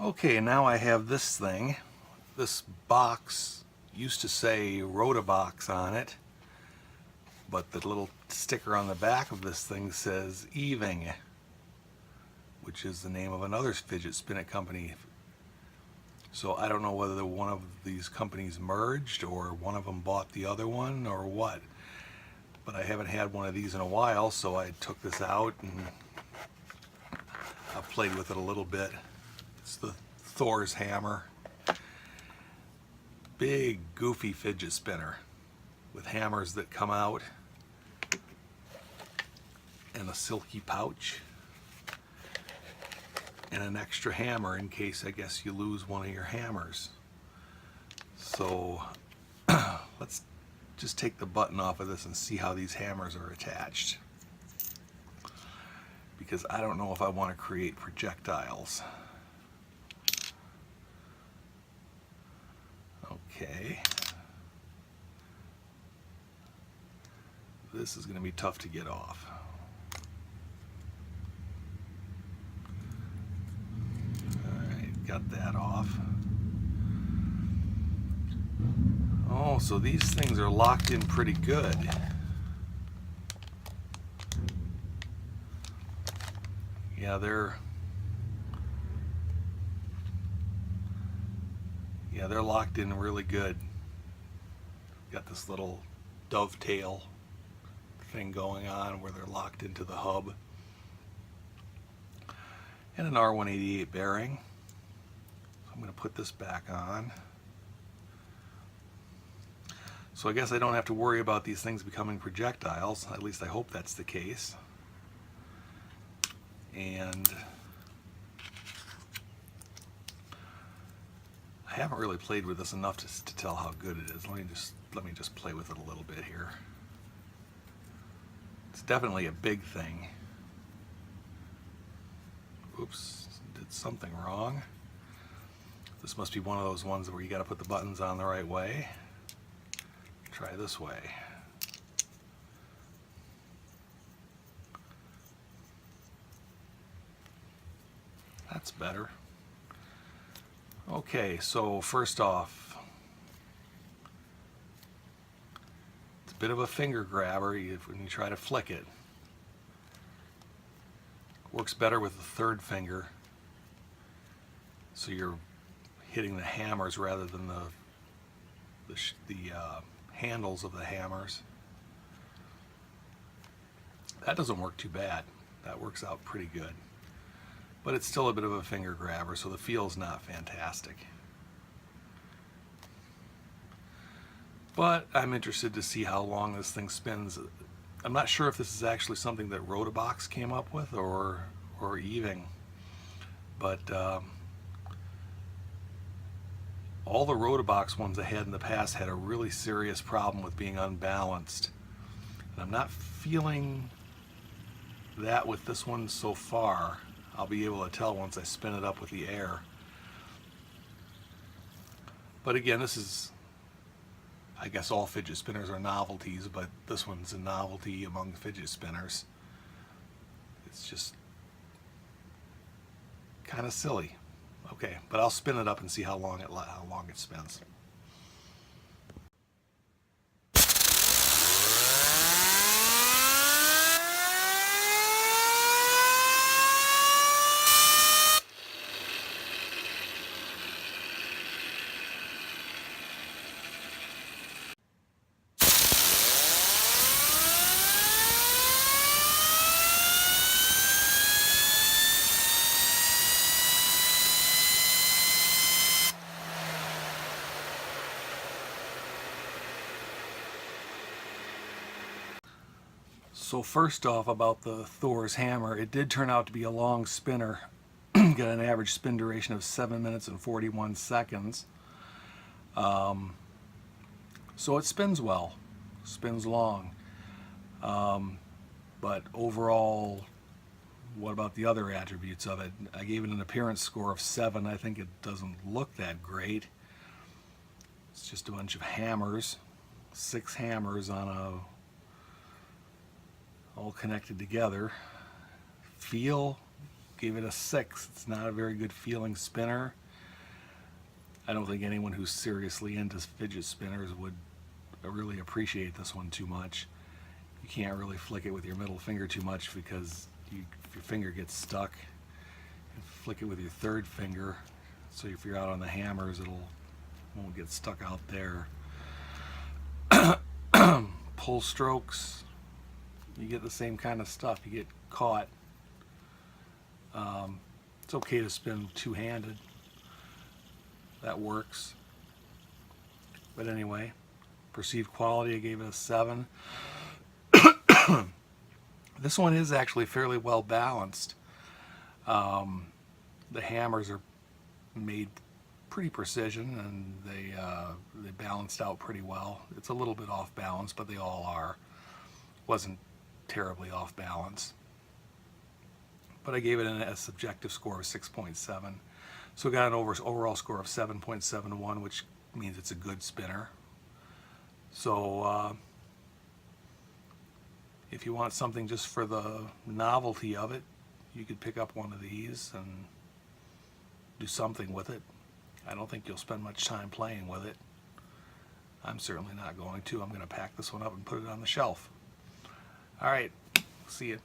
Okay, now I have this thing. This box used to say Rotabox on it, but the little sticker on the back of this thing says Eving, which is the name of another fidget spinner company. So I don't know whether one of these companies merged or one of them bought the other one or what. But I haven't had one of these in a while, so I took this out and I've played with it a little bit. It's the THOR'S hammer. Big, goofy fidget spinner with hammers that come out and a silky pouch and an extra hammer in case, I guess, you lose one of your hammers. So let's just take the button off of this and see how these hammers are attached, because I don't know if I want to create projectiles. Okay. This is going to be tough to get off. Alright, got that off. Oh, so these things are locked in pretty good. Yeah, they're locked in really good. Got this little dovetail thing going on where they're locked into the hub. And an R188 bearing. So I'm going to put this back on. So I guess I don't have to worry about these things becoming projectiles. At least I hope that's the case. And I haven't really played with this enough to tell how good it is. Let me just play with it a little bit here. It's definitely a big thing. Oops, did something wrong. This must be one of those ones where you got to put the buttons on the right way. Try this way. That's better. Okay, so first off, it's a bit of a finger grabber when you try to flick it. Works better with the third finger, so you're hitting the hammers rather than the handles of the hammers. That doesn't work too bad. That works out pretty good. But it's still a bit of a finger grabber, so the feel's not fantastic. But I'm interested to see how long this thing spins. I'm not sure if this is actually something that Rotabox came up with or Eving, but all the Rotabox ones I had in the past had a really serious problem with being unbalanced. And I'm not feeling that with this one so far. I'll be able to tell once I spin it up with the air. But again, this is, I guess all fidget spinners are novelties, but this one's a novelty among fidget spinners. It's just kind of silly. Okay, but I'll spin it up and see how long it spins. So first off, about the THOR'S hammer, it did turn out to be a long spinner. Got an average spin duration of 7 minutes and 41 seconds. So it spins well, spins long. But overall, what about the other attributes of it? I gave it an appearance score of 7. I think it doesn't look that great. It's just a bunch of hammers, 6 hammers on all connected together. Feel gave it a 6. It's not a very good feeling spinner. I don't think anyone who's seriously into fidget spinners would really appreciate this one too much. You can't really flick it with your middle finger too much because if your finger gets stuck, you flick it with your third finger. So if you're out on the hammers, won't get stuck out there. Pull strokes, you get the same kind of stuff. You get caught. It's okay to spin two-handed. That works. But anyway, perceived quality, I gave it a 7. This one is actually fairly well balanced. The hammers are made pretty precision, and they balanced out pretty well. It's a little bit off balance, but they all are. Wasn't terribly off balance. But I gave it a subjective score of 6.7. So I got an overall score of 7.71, which means it's a good spinner. So if you want something just for the novelty of it, you could pick up one of these and do something with it. I don't think you'll spend much time playing with it. I'm certainly not going to. I'm going to pack this one up and put it on the shelf. All right, see you.